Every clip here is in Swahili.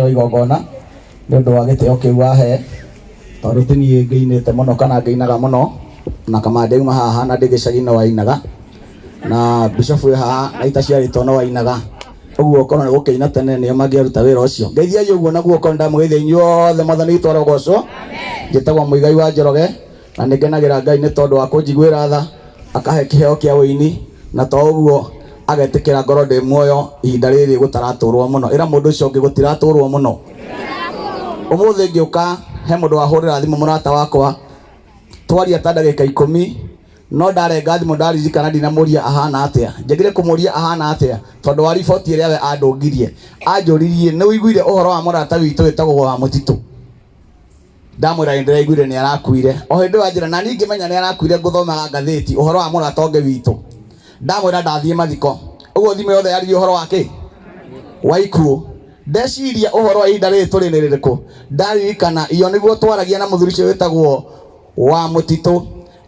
mũthenya wa igongona nĩ ũndũ wa gĩtĩo kĩu wahe, tondũ ti niĩ ngĩinĩte mũno kana ngĩinaga mũno, na kamande uma haha na ndĩ gĩcagi-inĩ wainaga, na bishop wĩ haha na ita ciarĩtwo no wainaga, ũguo korwo nĩ gũkĩina tene nĩo mangĩaruta wĩra ũcio. Ngeithiai ũguo naguo korwo ndamũgeithia inyuothe Mwathani witũ arogocwo. Njĩtagwo Mũigai wa Njoroge na nĩ ngenagĩra Ngai nĩ tondũ wa kũnjiguĩra tha, akahe kĩheo kĩa wĩini, na to ũguo agetĩkĩra ngoro ndĩ muoyo ihinda rĩrĩ gũtaratũrwo mũno. Ĩra mũndũ ũcio ũngĩ gũtiratũrwo mũno. Ũmũthĩ ngĩũka he mũndũ wahũrĩra thimũ mũrata wakwa, twaria ta ndagĩka 10, no ndarenga thimũ ndaririkana ndinamũria ahana atĩa. Njagire kũmũria ahana atĩa tondũ wa riboti ĩrĩa we andũngirie. Anjũririe nĩ ũiguire ũhoro wa mũrata witũ wĩtagwo wa Mũtitũ. Ndamwĩra nĩ ndĩraiguire nĩ arakuire. O hĩndĩ wa njĩra na niĩ ngĩmenya nĩ arakuire ngũthomaga ngathĩti ũhoro wa mũrata ũngĩ witũ. Ndamwĩra ndathiĩ mathiko. Ũguo thimũ yothe yaririe ũhoro wake wa ikuũ. Ndeciria ũhoro wa ihinda rĩrĩ tũrĩ nĩ rĩrĩkũ. Ndaririkana iyo nĩguo twaragia na mũthuri ũcio wĩtagwo wa Mũtitũ,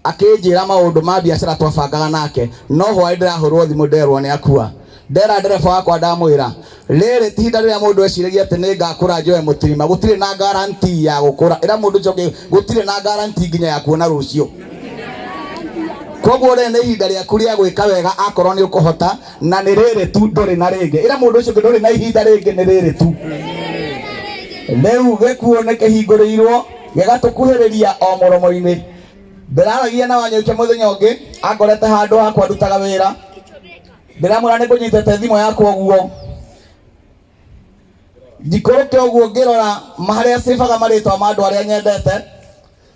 akĩnjĩra maũndũ ma biacara twabangaga nake, no hwaĩ ndĩrahũrwo thimũ nderwo nĩ akua. Ndera ndereba wakwa ndamwĩra rĩrĩ ti ihinda rĩrĩa mũndũ eciragia atĩ nĩ ngakũra njoe mũtirima, gũtirĩ na guarantee ya gũkũra. Ĩra mũndũ ũcio gũtirĩ na guarantee nginya ya kuona rũciũ. Koguo rĩrĩ nĩ ihinda rĩaku rĩa gwĩka wega akorwo nĩ ũkũhota, na nĩ rĩrĩ tu, ndũrĩ na rĩngĩ. Ĩra mũndũ ũcio ndũrĩ na ihinda rĩngĩ, nĩ rĩrĩ tu. Rĩu gĩkuũ nĩ kĩhingũrĩirwo gĩgatũkuhĩrĩria o mũromo-inĩ. Ndĩraragia na Wanyũike mũthenya ũngĩ angorete handũ hakwa ndutaga wĩra. Ndĩramwĩra nĩ ngũnyitĩte thimũ yakwa ũguo, ndikũrũke ũguo ngĩrora harĩa cibaga marĩtwa ma andũ arĩa nyendete,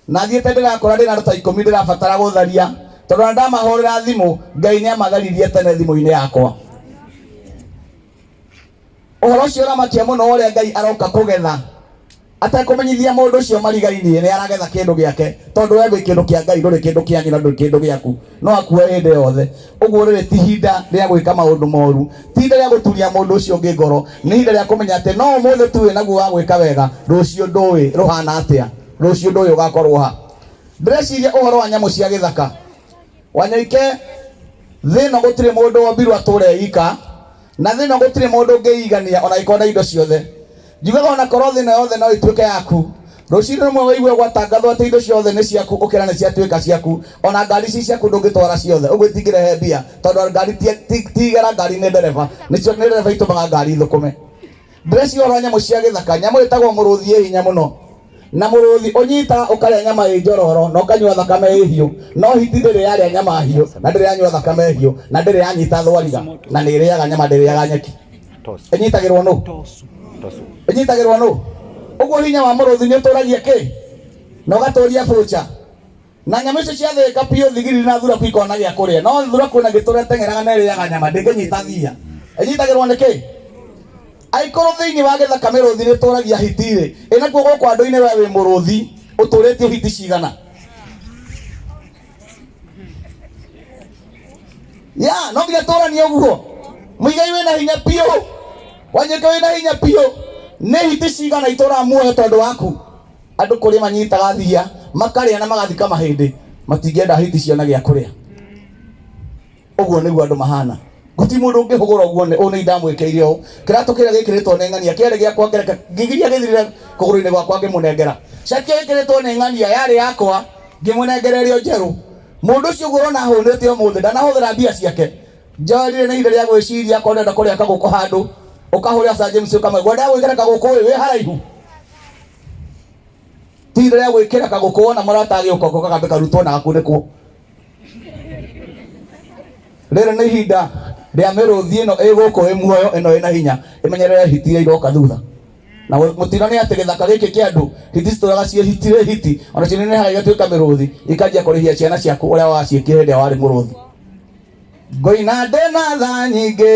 na thiĩte ndĩrakora ndĩna ta 10 ndĩrabatara gũtharia, tondũ na ndamahũrĩra thimũ Ngai nĩ amatharirie tene thimũ-inĩ yakwa. Ũhoro ũcio ũramakia mũno ũrĩa Ngai aroka kũgetha atekũmenyithia mũndũ ũcio marigainie nĩ aragetha kĩndũ gĩake, tondũ we wĩ kĩndũ kĩa Ngai, ndũrĩ kĩndũ kĩanyu na ndũrĩ kĩndũ gĩaku, no akuoe hĩndĩ yothe. Ũguo rĩrĩ ti ihinda rĩa gwĩka maũndũ moru, ti ihinda rĩa gũturia mũndũ ũcio ũngĩ ngoro, nĩ ihinda rĩa kũmenya atĩ no ũmũthĩ tu wĩ naguo wa gwĩka wega, rũciũ ndũĩ rũhana atĩa, rũciũ ndũĩ ũgakorwo ha. Ndĩreciria ũhoro wa nyamũ cia gĩthaka. Wanyũike thĩno gũtirĩ mũndũ wombirwo atũre ika, na thĩno gũtirĩ mũndũ ũngĩigania ona ikorwo na indo ciothe. Njugaga ona korwo thĩna yothe no ĩtuĩke yaku, rũciinĩ rũmwe waigue gwatangathwo atĩ indo ciothe nĩ ciaku, ũkĩra nĩ ciatuĩka ciaku, ona ngari ci ciaku ndũngĩtwara ciothe, ũguo itingĩrehe mbia, tondũ ngari tigera ngari nĩ ndereba, nĩcio nĩ ndereba itũmaga ngari thũkũme. Ndĩreciria ũhoro wa nyamũ cia gĩthaka. Nyamũ ĩtagwo mũrũthi ĩ hinya mũno, na mũrũthi ũnyita ũkarĩa nyama ĩ njororo na ũkanyua thakame ĩ hiũ, no hiti ndĩrĩ yarĩa nyama hiũ na ndĩrĩ yanyua thakame hiũ na ndĩrĩ yanyita thwariga, na nĩ ĩrĩaga nyama ndĩrĩaga nyeki. Ĩnyitagĩrwo nũ? Ĩnyitagĩrwo nũ? Ũguo hinya wa mũrũthi nĩ ũtũragia kĩ na ũgatũria bũcha, na nyamũ icio ciathĩka biũ thigiri na thuraku ikona gĩa kũrĩa, no thuraku na gĩtũra teng'eraga na ĩrĩaga nyama ndĩngĩnyita thia. Ĩnyitagĩrwo nĩ kĩ? Aikorwo thĩinĩ wa gĩthaka mĩrũthi nĩ tũragia hiti-rĩ, ĩnakuo gũkũ andũ-inĩ we wĩ mũrũthi ũtũrĩtio hiti cigana? Ya no nginya tũranie ũguo. Mũigai wĩna hinya biũ, Wanyũike wĩna hinya biũ, nĩ hiti cigana itũra muoyo tondũ waku? Andũ kũrĩ manyitaga thia makarĩa na magathika mahĩndĩ, matingĩenda hiti ciona gĩa kũrĩa. Ũguo nĩguo andũ mahana. Gũtirĩ mũndũ ũngĩhũgũra ũguo nĩ ndamwĩkĩire ũũ. Kĩratũ kĩrĩa gĩkĩrĩtwo nĩ ng'ania kĩarĩ gĩakwa ngereka ngĩgiria gĩthirire kũgũrũ-inĩ gwakwa ngĩmũnengera. Cati gĩkĩrĩtwo nĩ ng'ania yarĩ yakwa ngĩmũnengera ĩrĩo njerũ. Mũndũ ũcio ũguo ũrona ahũnĩte ũmũthĩ ndanahũthĩra mbia ciake. Njoerire nĩ ihinda rĩa gwĩciria akorwo ndenda kũrĩa kagũkũ handũ, ũkahũrĩra Sir James ũkamwe ngwenda gwĩkĩra kagũkũ wĩ haraihu. Ti ihinda rĩa gwĩkĩra kagũkũ wona mũrata agĩũka ũkambe karutwo na gakunĩkwo. Rĩrĩ nĩ ihinda rĩa mĩrũthi ĩno ĩ gũkũ ĩ muoyo, ĩno ĩna hinya, ĩmenyerere hiti iria iroka thutha. Na mũtino nĩ atĩ gĩthaka gĩkĩ kĩa andũ hiti citũraga ciĩ hitirĩ hiti, ona cinenehaga igatuĩka mĩrũthi, ikanjia kũrĩhia ciana ciaku ũrĩa waciĩkire hĩndĩ ĩrĩa warĩ mũrũthi. Ngoina ndĩna tha nyingĩ.